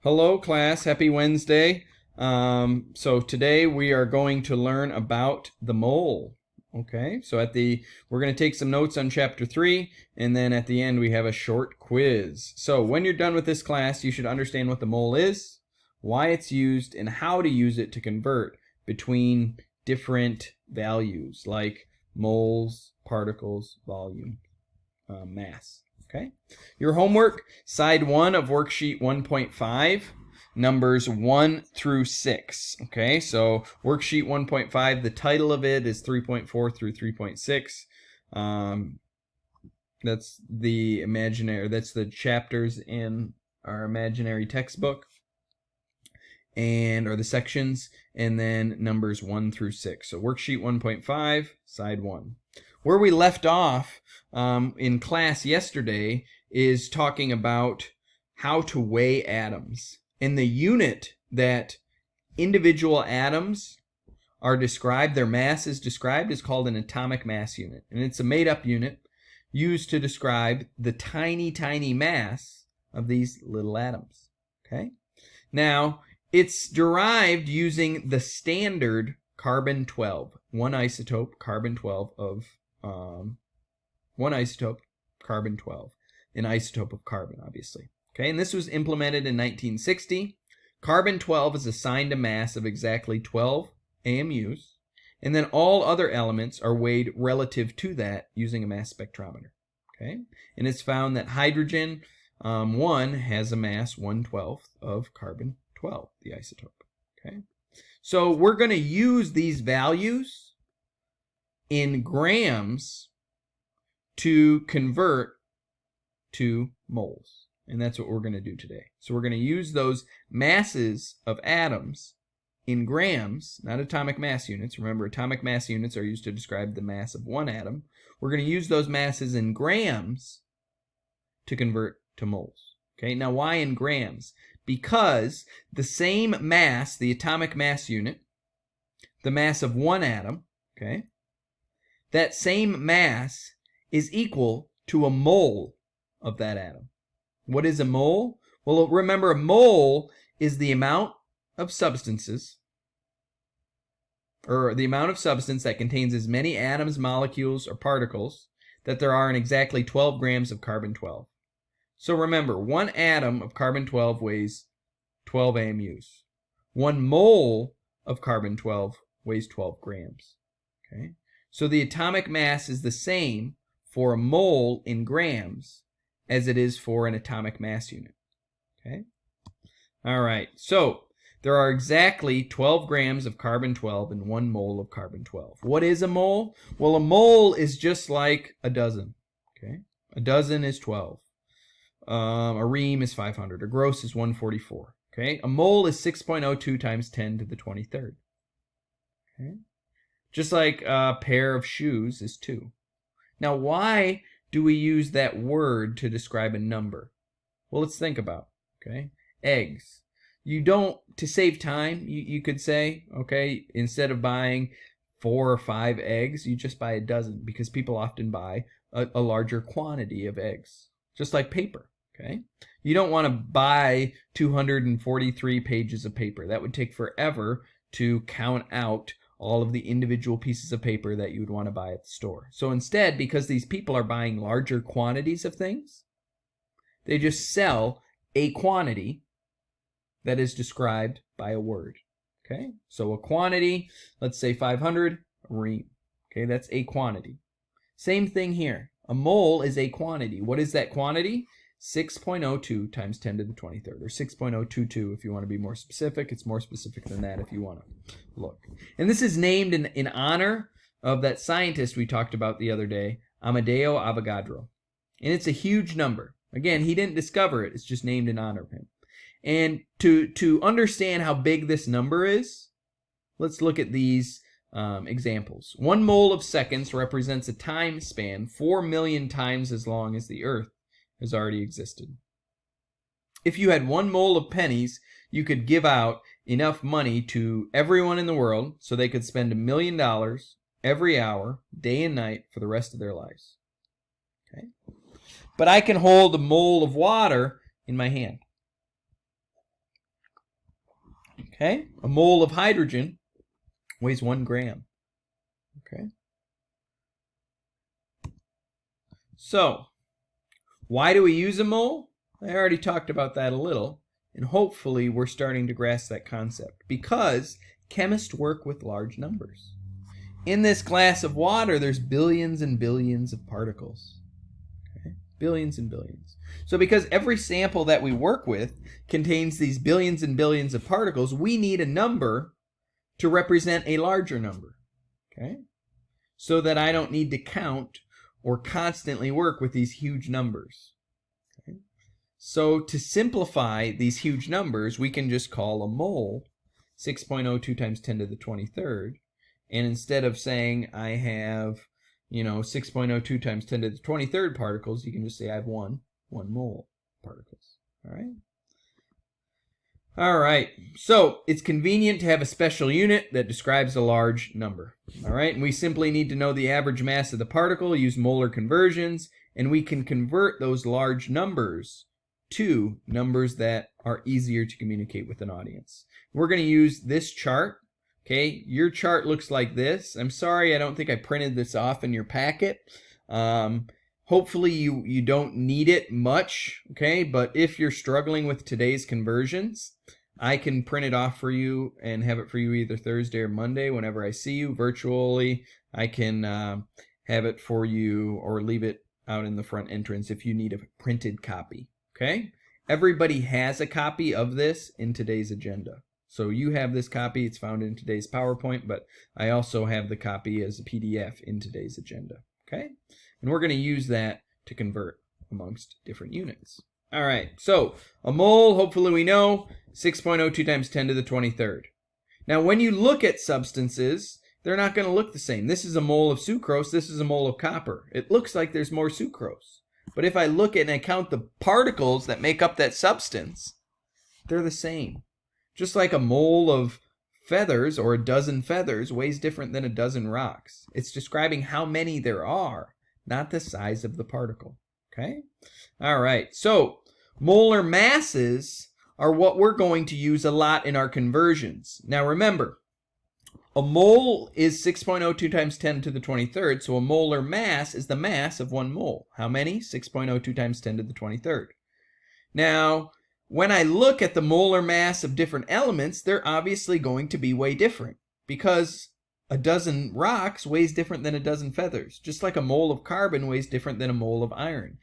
Hello, class. Happy Wednesday. So today we are going to learn about the mole. Okay, so we're going to take some notes on chapter 3, and then at the end we have a short quiz. So when you're done with this class, you should understand what the mole is, why it's used, and how to use it to convert between different values like moles, particles, volume, mass. Okay. Your homework, side 1 of worksheet 1.5, numbers 1 through 6. Okay, so worksheet 1.5, the title of it is 3.4 through 3.6. That's the chapters in our imaginary textbook, or the sections, and then numbers 1 through 6. So worksheet 1.5, side 1. Where we left off in class yesterday is talking about how to weigh atoms. And the unit that individual atoms are described, their mass is described, is called an atomic mass unit. And it's a made-up unit used to describe the tiny, tiny mass of these little atoms. Okay? Now, it's derived using the standard carbon-12, one isotope, carbon-12 of one isotope, carbon-12, an isotope of carbon, obviously. Okay, and this was implemented in 1960. Carbon-12 is assigned a mass of exactly 12 AMUs, and then all other elements are weighed relative to that using a mass spectrometer. Okay, and it's found that hydrogen 1 has a mass 1/12 of carbon-12, the isotope. Okay, so we're going to use these values in grams to convert to moles. And that's what we're going to do today. So we're going to use those masses of atoms in grams, not atomic mass units. Remember, atomic mass units are used to describe the mass of one atom. We're going to use those masses in grams to convert to moles. Okay, now why in grams? Because the same mass, the atomic mass unit, the mass of one atom, okay, that same mass is equal to a mole of that atom. What is a mole? Well, remember, a mole is the amount of substances, or the amount of substance that contains as many atoms, molecules, or particles that there are in exactly 12 grams of carbon-12. So remember, one atom of carbon-12 weighs 12 AMUs. One mole of carbon-12 weighs 12 grams. Okay? So the atomic mass is the same for a mole in grams as it is for an atomic mass unit. Okay? All right. So there are exactly 12 grams of carbon-12 and 1 mole of carbon-12. What is a mole? Well, a mole is just like a dozen. Okay? A dozen is 12. A ream is 500. A gross is 144. Okay? A mole is 6.02 times 10 to the 23rd. Okay? Just like a pair of shoes is 2. Now, why do we use that word to describe a number? Well, let's think about it, okay? Eggs. You don't, to save time, you could say, okay, instead of buying 4 or 5 eggs, you just buy a dozen, because people often buy a larger quantity of eggs, just like paper, okay? You don't want to buy 243 pages of paper. That would take forever to count out all of the individual pieces of paper that you would want to buy at the store. So instead, because these people are buying larger quantities of things, they just sell a quantity that is described by a word. Okay? So a quantity, let's say 500, a ream. Okay, that's a quantity. Same thing here. A mole is a quantity. What is that quantity? 6.02 times 10 to the 23rd, or 6.022 if you want to be more specific. It's more specific than that if you want to look. And this is named in honor of that scientist we talked about the other day, Amadeo Avogadro. And it's a huge number. Again, he didn't discover it. It's just named in honor of him. And to understand how big this number is, let's look at these examples. 1 mole of seconds represents a time span 4 million times as long as the Earth has already existed. If you had 1 mole of pennies, you could give out enough money to everyone in the world so they could spend $1 million every hour, day and night, for the rest of their lives. Okay? But I can hold a mole of water in my hand. Okay? A mole of hydrogen weighs 1 gram. Okay? So, why do we use a mole? I already talked about that a little, and hopefully we're starting to grasp that concept. Because chemists work with large numbers. In this glass of water, there's billions and billions of particles. Okay? Billions and billions. So because every sample that we work with contains these billions and billions of particles, we need a number to represent a larger number. Okay? So that I don't need to count or constantly work with these huge numbers. Okay? So to simplify these huge numbers, we can just call a mole 6.02 times 10 to the 23rd. And instead of saying I have, 6.02 times 10 to the 23rd particles, you can just say I have one mole particles. All right? All right. So it's convenient to have a special unit that describes a large number. All right? And we simply need to know the average mass of the particle, use molar conversions, and we can convert those large numbers to numbers that are easier to communicate with an audience. We're going to use this chart. Okay, your chart looks like this. I'm sorry, I don't think I printed this off in your packet. Hopefully you don't need it much, okay? But if you're struggling with today's conversions, I can print it off for you and have it for you either Thursday or Monday whenever I see you virtually. I can have it for you or leave it out in the front entrance if you need a printed copy, okay? Everybody has a copy of this in today's agenda. So you have this copy, it's found in today's PowerPoint, but I also have the copy as a PDF in today's agenda, okay? And we're going to use that to convert amongst different units. All right, so a mole, hopefully we know, 6.02 times 10 to the 23rd. Now when you look at substances, they're not going to look the same. This is a mole of sucrose, this is a mole of copper. It looks like there's more sucrose. But if I look at and I count the particles that make up that substance, they're the same. Just like a mole of feathers or a dozen feathers weighs different than a dozen rocks. It's describing how many there are, not the size of the particle. Okay? All right. So, molar masses are what we're going to use a lot in our conversions. Now remember, a mole is 6.02 times 10 to the 23rd, so a molar mass is the mass of 1 mole. How many? 6.02 times 10 to the 23rd. Now, when I look at the molar mass of different elements, they're obviously going to be way different because a dozen rocks weighs different than a dozen feathers, just like a mole of carbon weighs different than a mole of iron.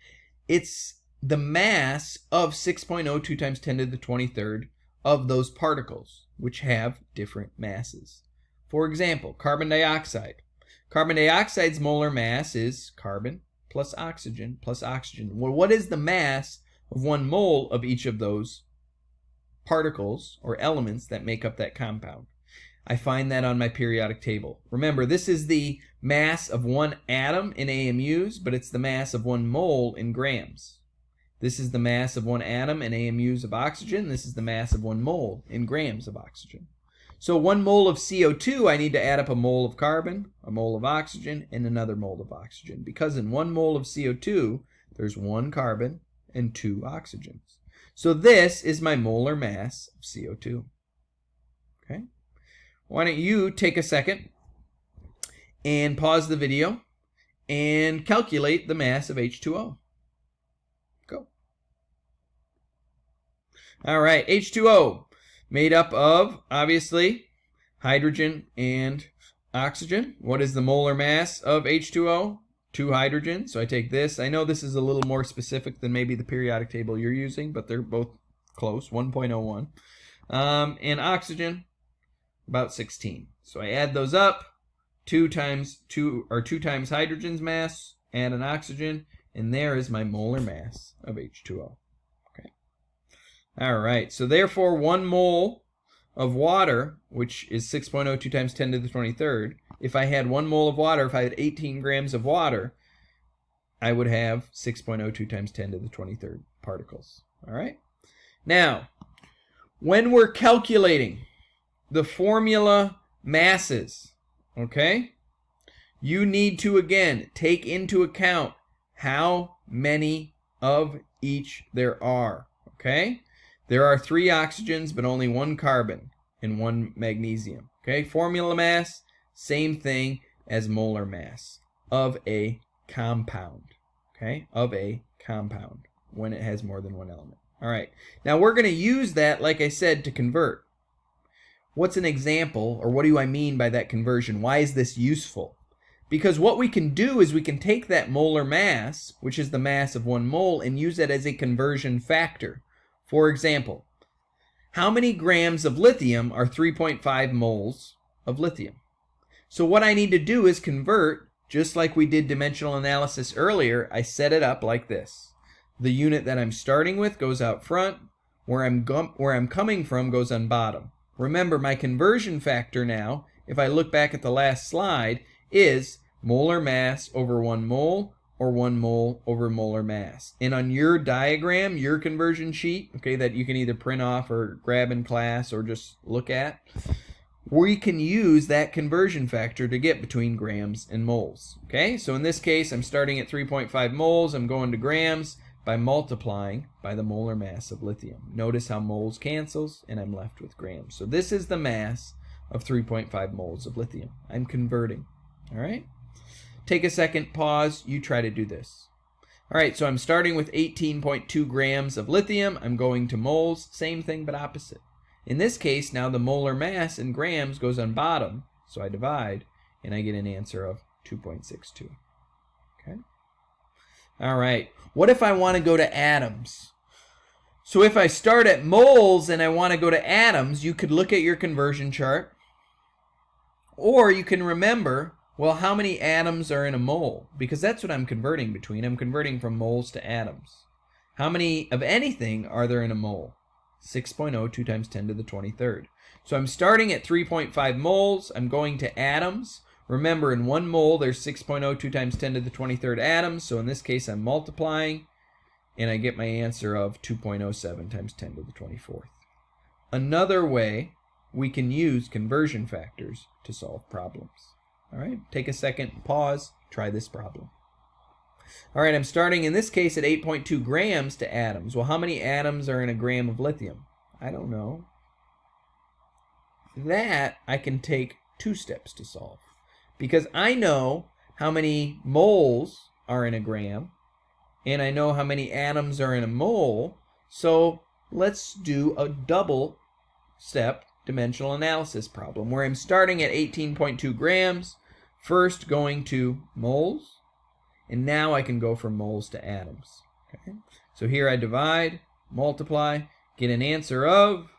It's the mass of 6.02 times 10 to the 23rd of those particles, which have different masses. For example, carbon dioxide. Carbon dioxide's molar mass is carbon plus oxygen plus oxygen. Well, what is the mass of 1 mole of each of those particles or elements that make up that compound? I find that on my periodic table. Remember, this is the mass of 1 atom in AMUs, but it's the mass of 1 mole in grams. This is the mass of 1 atom in AMUs of oxygen. This is the mass of 1 mole in grams of oxygen. So 1 mole of CO2, I need to add up a mole of carbon, a mole of oxygen, and another mole of oxygen. Because in 1 mole of CO2, there's 1 carbon and 2 oxygens. So this is my molar mass of CO2. Okay? Why don't you take a second and pause the video and calculate the mass of H2O. Go. All right, H2O, made up of, obviously, hydrogen and oxygen. What is the molar mass of H2O? 2 hydrogens. So I take this. I know this is a little more specific than maybe the periodic table you're using, but they're both close, 1.01. And oxygen, about 16. So I add those up, 2 times hydrogen's mass, add an oxygen, and there is my molar mass of H2O. Okay. All right, so therefore 1 mole of water, which is 6.02 times 10 to the 23rd, if I had 1 mole of water, if I had 18 grams of water, I would have 6.02 times 10 to the 23rd particles. All right? Now, when we're calculating the formula masses, okay, you need to, again, take into account how many of each there are, okay? There are 3 oxygens, but only 1 carbon. and 1 magnesium. Okay, formula mass, same thing as molar mass of a compound. Okay, of a compound when it has more than one element. All right, now we're going to use that, like I said, to convert. What's an example, or what do I mean by that conversion? Why is this useful? Because what we can do is we can take that molar mass, which is the mass of 1 mole, and use it as a conversion factor. For example, how many grams of lithium are 3.5 moles of lithium? So what I need to do is convert, just like we did dimensional analysis earlier. I set it up like this. The unit that I'm starting with goes out front, where I'm coming from goes on bottom. Remember, my conversion factor now, if I look back at the last slide, is molar mass over 1 mole, or 1 mole over molar mass. And on your diagram, your conversion sheet, okay, that you can either print off or grab in class or just look at, we can use that conversion factor to get between grams and moles. Okay, so in this case, I'm starting at 3.5 moles, I'm going to grams by multiplying by the molar mass of lithium. Notice how moles cancels, and I'm left with grams. So this is the mass of 3.5 moles of lithium. I'm converting. All right? Take a second, pause, you try to do this. All right, so I'm starting with 18.2 grams of lithium. I'm going to moles, same thing but opposite. In this case, now the molar mass in grams goes on bottom, so I divide, and I get an answer of 2.62. Okay? All right, what if I want to go to atoms? So if I start at moles and I want to go to atoms, you could look at your conversion chart, or you can remember, well, how many atoms are in a mole? Because that's what I'm converting between. I'm converting from moles to atoms. How many of anything are there in a mole? 6.0, 2 times 10 to the 23rd. So I'm starting at 3.5 moles. I'm going to atoms. Remember, in 1 mole, there's 6.0, 2 times 10 to the 23rd atoms. So in this case, I'm multiplying, and I get my answer of 2.07 times 10 to the 24th. Another way we can use conversion factors to solve problems. All right, take a second, pause, try this problem. All right, I'm starting in this case at 8.2 grams to atoms. Well, how many atoms are in a gram of lithium? I don't know. That I can take 2 steps to solve, because I know how many moles are in a gram, and I know how many atoms are in a mole. So let's do a double step dimensional analysis problem where I'm starting at 18.2 grams, first going to moles, and now I can go from moles to atoms. Okay? So here I divide, multiply, get an answer of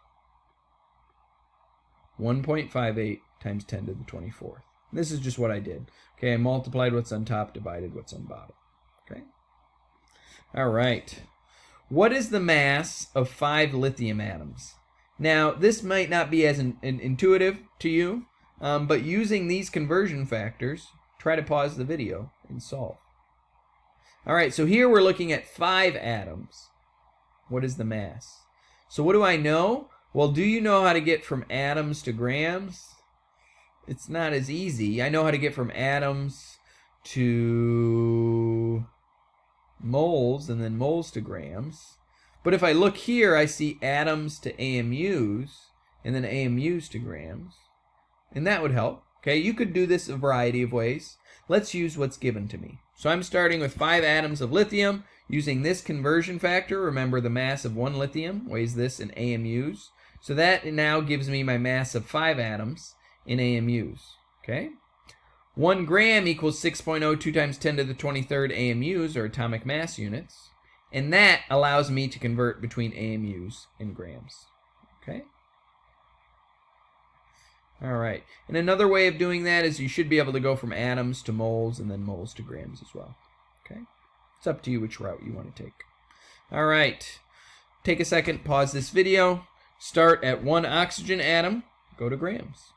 1.58 times 10 to the 24th. This is just what I did. Okay, I multiplied what's on top, divided what's on bottom. Okay? All right. What is the mass of 5 lithium atoms? Now, this might not be as intuitive to you, but using these conversion factors, try to pause the video and solve. All right, so here we're looking at 5 atoms. What is the mass? So what do I know? Well, do you know how to get from atoms to grams? It's not as easy. I know how to get from atoms to moles and then moles to grams. But if I look here, I see atoms to AMUs and then AMUs to grams. And that would help. Okay, you could do this a variety of ways. Let's use what's given to me. So I'm starting with 5 atoms of lithium using this conversion factor. Remember, the mass of 1 lithium weighs this in AMUs. So that now gives me my mass of 5 atoms in AMUs. Okay? 1 gram equals 6.02 times 10 to the 23rd AMUs, or atomic mass units. And that allows me to convert between AMUs and grams. Okay? All right. And another way of doing that is you should be able to go from atoms to moles and then moles to grams as well. Okay? It's up to you which route you want to take. All right. Take a second, pause this video. Start at 1 oxygen atom, go to grams.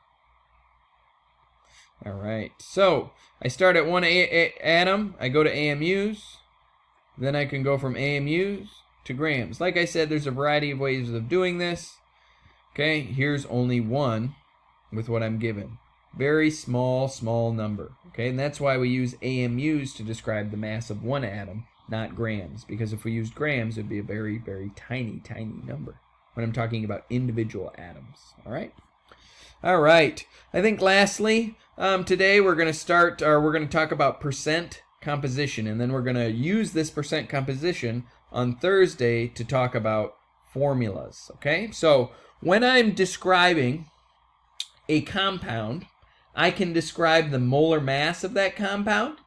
All right. So I start at 1 atom, I go to AMUs. Then I can go from AMUs to grams. Like I said, there's a variety of ways of doing this. Okay, here's only one with what I'm given. Very small number. Okay, and that's why we use AMUs to describe the mass of 1 atom, not grams. Because if we used grams, it would be a very, very tiny number when I'm talking about individual atoms. All right? All right. I think lastly, today we're going to talk about percent composition, and then we're going to use this percent composition on Thursday to talk about formulas. Okay? So when I'm describing a compound, I can describe the molar mass of that compound,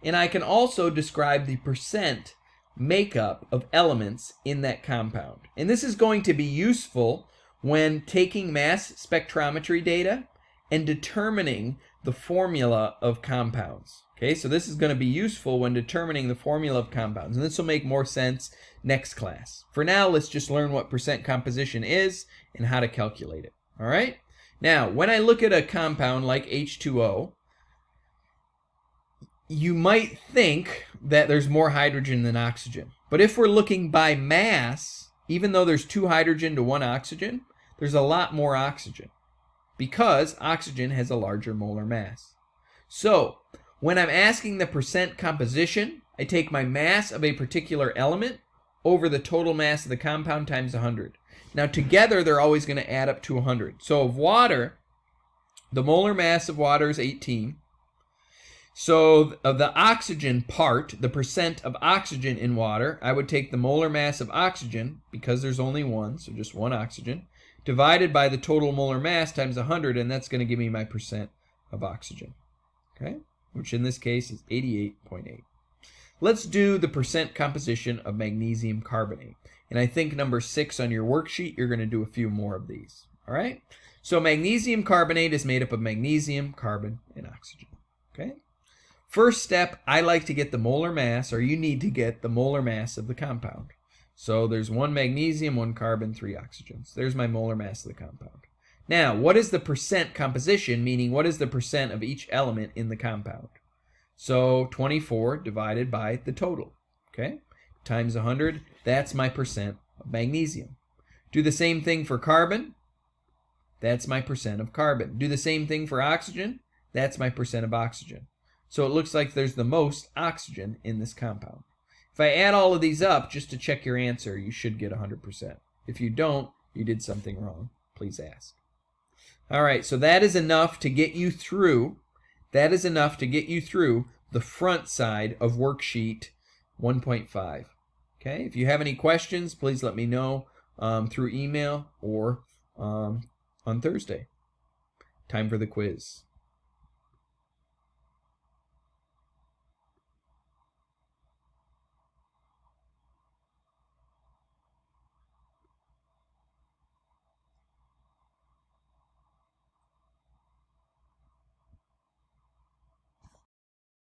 and I can also describe the percent makeup of elements in that compound. And this is going to be useful when taking mass spectrometry data and determining the formula of compounds. Okay, so this is going to be useful when determining the formula of compounds, and this will make more sense next class. For now, let's just learn what percent composition is and how to calculate it. All right? Now, when I look at a compound like H2O, you might think that there's more hydrogen than oxygen. But if we're looking by mass, even though there's 2 hydrogen to 1 oxygen, there's a lot more oxygen because oxygen has a larger molar mass. So, when I'm asking the percent composition, I take my mass of a particular element over the total mass of the compound times 100. Now, together, they're always going to add up to 100. So, of water, the molar mass of water is 18. So of the oxygen part, the percent of oxygen in water, I would take the molar mass of oxygen, because there's only one, so just one oxygen, divided by the total molar mass times 100, and that's going to give me my percent of oxygen, okay? Which in this case is 88.8. Let's do the percent composition of magnesium carbonate. And I think number 6 on your worksheet, you're going to do a few more of these, all right? So magnesium carbonate is made up of magnesium, carbon, and oxygen, okay? First step, I like to get the molar mass, or you need to get the molar mass of the compound. So there's 1 magnesium, 1 carbon, 3 oxygens. There's my molar mass of the compound. Now, what is the percent composition, meaning what is the percent of each element in the compound? So 24 divided by the total, okay? Times 100, that's my percent of magnesium. Do the same thing for carbon. That's my percent of carbon. Do the same thing for oxygen. That's my percent of oxygen. So it looks like there's the most oxygen in this compound. If I add all of these up just to check your answer, you should get 100%. If you don't, you did something wrong. Please ask. All right, so that is enough to get you through. That is enough to get you through the front side of worksheet 1.5. Okay, if you have any questions, please let me know through email or on Thursday. Time for the quiz.